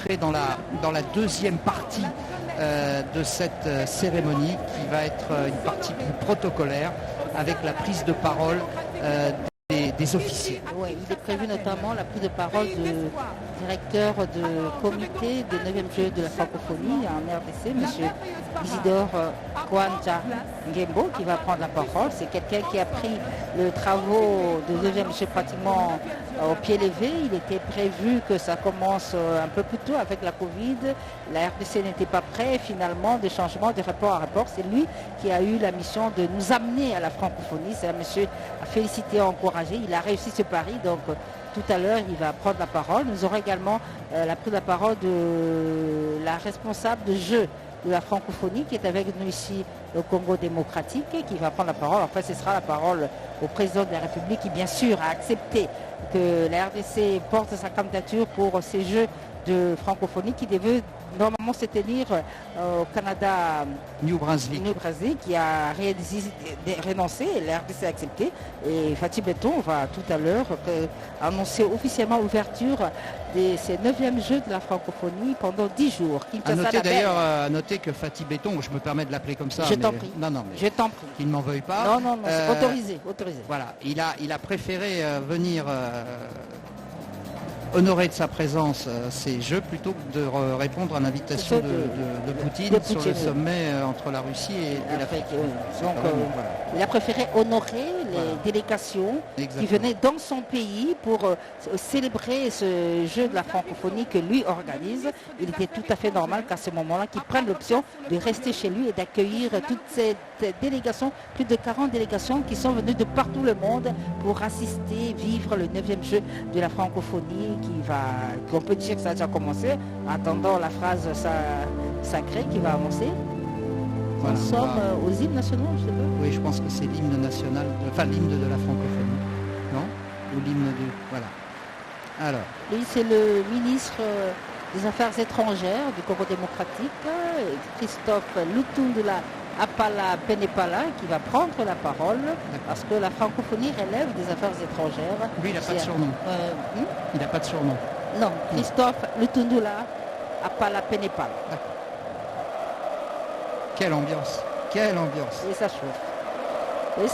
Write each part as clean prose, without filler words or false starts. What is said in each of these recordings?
entrer dans la deuxième partie de cette cérémonie qui va être une partie plus protocolaire avec la prise de parole des officiers. Oui, il est prévu notamment la prise de parole du directeur de comité des 9e Jeux de la francophonie en RDC, M. Isidore Kwanja Ngembo, qui va prendre la parole. C'est quelqu'un qui a pris les travaux de 9e Jeux pratiquement au pied levé. Il était prévu que ça commence un peu plus tôt avec la Covid. La RDC n'était pas prête. Finalement, des changements de rapport à rapport. C'est lui qui a eu la mission de nous amener à la francophonie. C'est un monsieur à féliciter, à encourager. Il a réussi ce pari. Donc, tout à l'heure, il va prendre la parole. Nous aurons également la prise de parole de la responsable de jeu de la francophonie qui est avec nous ici au Congo démocratique, qui va prendre la parole. Enfin, ce sera la parole au président de la République qui, bien sûr, a accepté que la RDC porte sa candidature pour ces jeux de francophonie qui devaient normalement se tenir au Canada, New Brunswick, qui a renoncé, la RDC a accepté. Et Fatih Beton va tout à l'heure annoncer officiellement l'ouverture de ces 9e Jeux de la francophonie pendant 10 jours. À noter que Fatih Beton, je me permets de l'appeler comme ça. Je t'en prie. Non, mais je t'en prie. Qu'il ne m'en veuille pas. Non, c'est autorisé. Voilà, il a préféré venir honorer de sa présence ces Jeux plutôt que de répondre à l'invitation de Poutine sur le sommet entre la Russie et l'Afrique. Donc, il a préféré honorer les délégations qui venaient dans son pays pour célébrer ce jeu de la francophonie que lui organise. Il était tout à fait normal qu'à ce moment-là, qu'il prenne l'option de rester chez lui et d'accueillir toutes ces délégations, plus de 40 délégations qui sont venues de partout le monde pour assister, vivre le 9e jeu de la francophonie qu'on peut dire que ça a déjà commencé, en attendant la phrase sacrée qui va avancer. Voilà, nous sommes aux hymnes nationaux, je sais pas. Oui, je pense que c'est l'hymne national, l'hymne de la francophonie, non? Ou l'hymne du... Voilà. Alors. Oui, c'est le ministre des Affaires étrangères du Congo démocratique, Christophe Lutundula Apala Penepala, qui va prendre la parole, parce que la francophonie relève des affaires étrangères. Lui, il n'a pas de surnom. Il n'a pas de surnom. Non, Christophe Lutundula Apala Penepala. Quelle ambiance. Et ça chauffe. Et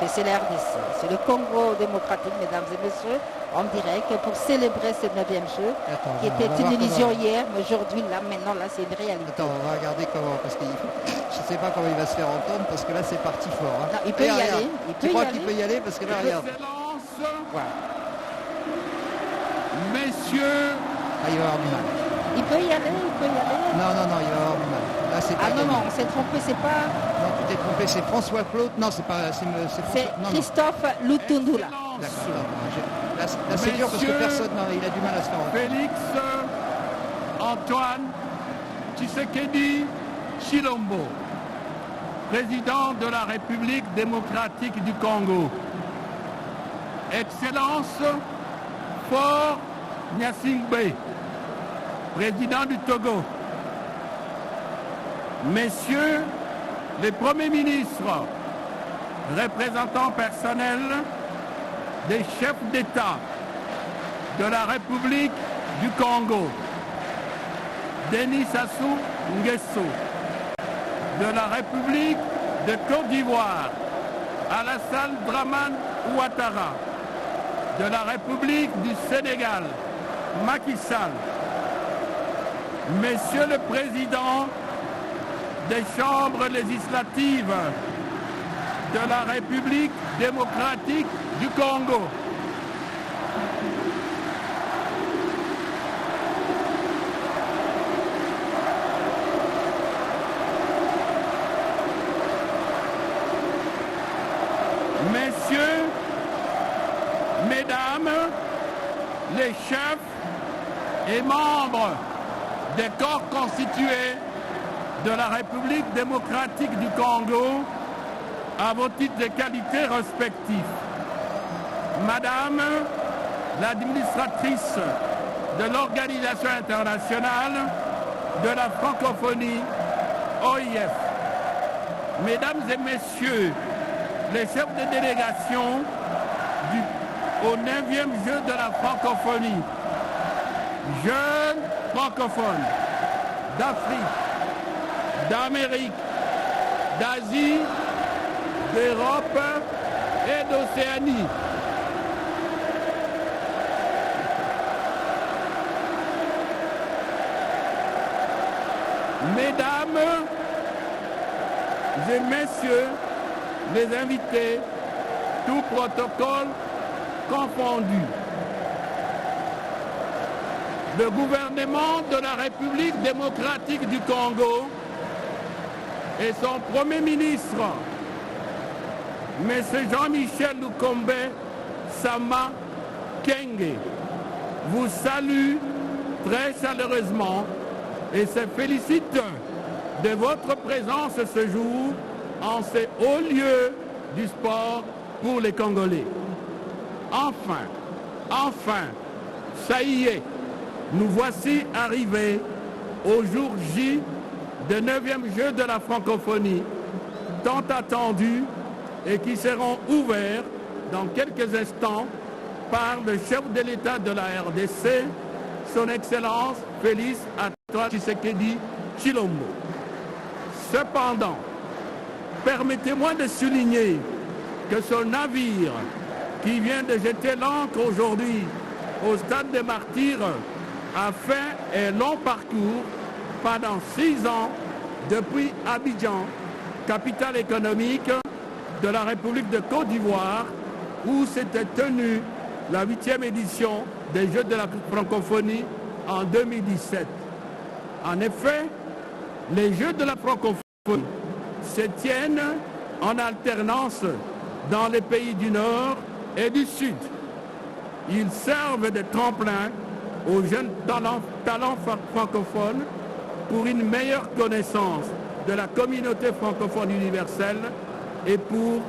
c'est la RDC. C'est le Congo démocratique, mesdames et messieurs, en direct pour célébrer ce 9e jeu qui était une illusion hier, mais aujourd'hui, là, maintenant, là, c'est une réalité. Attends, on va regarder comment, parce que je ne sais pas comment il va se faire entendre, parce que là, c'est parti fort. Hein. Non, il peut y aller. Tu crois qu'il peut y aller, parce que là, regarde. Voilà. Messieurs... Ah, il va avoir du mal. Il peut y aller. Non, il va avoir du mal. Là, c'est pas non, on s'est trompé, c'est pas... Non, tu t'es trompé, c'est François Claude. Non, c'est pas... C'est Christophe Lutundula. D'accord. Là, c'est dur parce que personne, il a du mal à se faire entendre. Félix Antoine Tshisekedi Chilombo, président de la République démocratique du Congo. Excellence Faure Gnassingbé, président du Togo. Messieurs les premiers ministres, représentants personnels des chefs d'État de la République du Congo, Denis Sassou Nguesso, de la République de Côte d'Ivoire, Alassane Dramane Ouattara, de la République du Sénégal, Macky Sall, Monsieur le Président des chambres législatives de la République démocratique du Congo, Messieurs, Mesdames, les chefs et membres des corps constitués de la République démocratique du Congo, à vos titres de qualité respectifs. Madame l'administratrice de l'Organisation internationale de la francophonie, OIF. Mesdames et messieurs, les chefs de délégation au 9e jeu de la francophonie. jeunes francophones d'Afrique, d'Amérique, d'Asie, d'Europe et d'Océanie. Mesdames et messieurs les invités, tout protocole confondu, le gouvernement de la République démocratique du Congo et son Premier ministre, M. Jean-Michel Lukombe Sama Kenge, vous salue très chaleureusement et se félicite de votre présence ce jour en ces hauts lieux du sport pour les Congolais. Enfin, ça y est, nous voici arrivés au jour J des 9e Jeux de la francophonie, tant attendus et qui seront ouverts dans quelques instants par le chef de l'État de la RDC, son Excellence Félix Antoine Tshisekedi Tshilombo. Cependant, permettez-moi de souligner que ce navire qui vient de jeter l'ancre aujourd'hui au stade des Martyrs a fait un long parcours pendant 6 ans depuis Abidjan, capitale économique de la République de Côte d'Ivoire, où s'était tenue la 8e édition des Jeux de la francophonie en 2017. En effet, les Jeux de la francophonie se tiennent en alternance dans les pays du Nord et du Sud. Ils servent de tremplin aux jeunes talents francophones pour une meilleure connaissance de la communauté francophone universelle et pour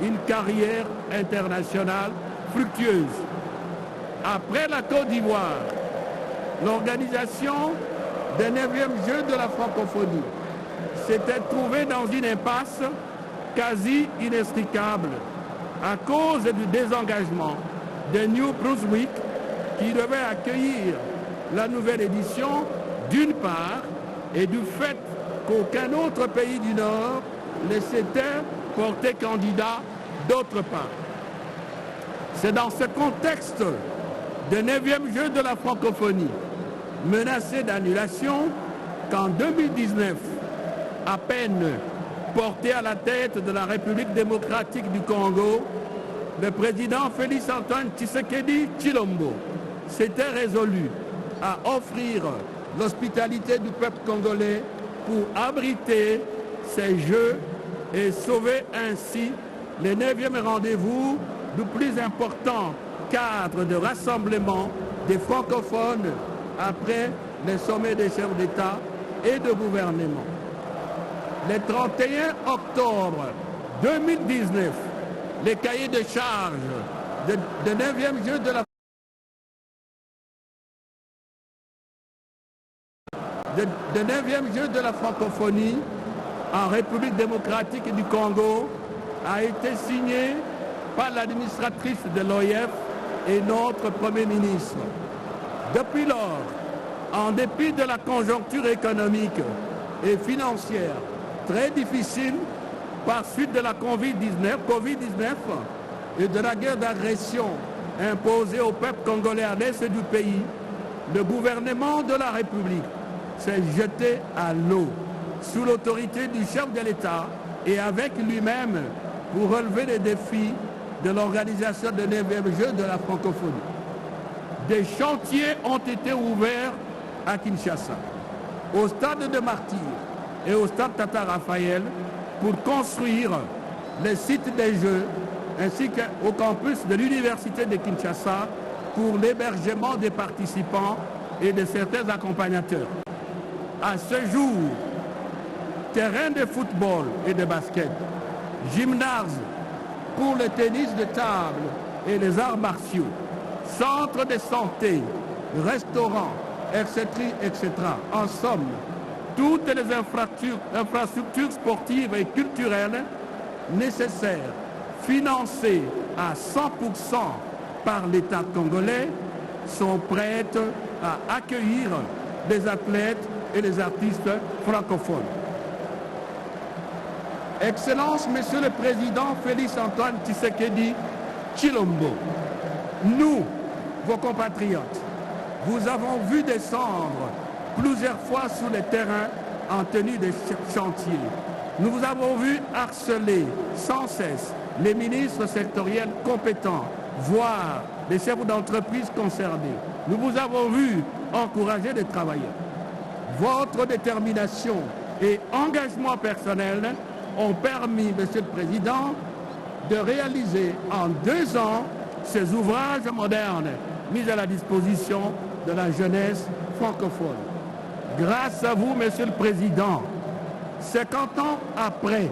une carrière internationale fructueuse. Après la Côte d'Ivoire, l'organisation des 9e Jeux de la francophonie s'était trouvée dans une impasse quasi inextricable à cause du désengagement de New Brunswick qui devait accueillir la nouvelle édition d'une part et du fait qu'aucun autre pays du Nord ne s'était porté candidat d'autre part. C'est dans ce contexte des 9e Jeux de la francophonie menacés d'annulation qu'en 2019, à peine porté à la tête de la République démocratique du Congo, le président Félix Antoine Tshisekedi Tshilombo s'était résolu à offrir l'hospitalité du peuple congolais pour abriter ces Jeux et sauver ainsi les 9e rendez-vous du plus important cadre de rassemblement des francophones après les sommets des chefs d'État et de gouvernement. Le 31 octobre 2019, les cahiers de charges de 9e Jeux de la francophonie en République démocratique du Congo a été signé par l'administratrice de l'OIF et notre Premier ministre. Depuis lors, en dépit de la conjoncture économique et financière très difficile par suite de la Covid-19 et de la guerre d'agression imposée au peuple congolais à l'est du pays, le gouvernement de la République s'est jeté à l'eau sous l'autorité du chef de l'État et avec lui-même pour relever les défis de l'organisation des 9e Jeux de la francophonie. Des chantiers ont été ouverts à Kinshasa, au stade de Martyrs et au stade Tata Raphaël pour construire les sites des Jeux ainsi qu'au campus de l'Université de Kinshasa pour l'hébergement des participants et de certains accompagnateurs. À ce jour, terrain de football et de basket, gymnase pour le tennis de table et les arts martiaux, centre de santé, restaurants, etc., etc. En somme, toutes les infrastructures sportives et culturelles nécessaires, financées à 100% par l'État congolais, sont prêtes à accueillir les athlètes et les artistes francophones. Excellence, Monsieur le Président Félix-Antoine Tshisekedi Tshilombo, nous, vos compatriotes, vous avons vu descendre plusieurs fois sur les terrains en tenue de chantier. Nous vous avons vu harceler sans cesse les ministres sectoriels compétents, voire les chefs d'entreprise concernés. Nous vous avons vu encourager les travailleurs. Votre détermination et engagement personnel ont permis, Monsieur le Président, de réaliser en 2 ans ces ouvrages modernes mis à la disposition de la jeunesse francophone. Grâce à vous, Monsieur le Président, 50 ans après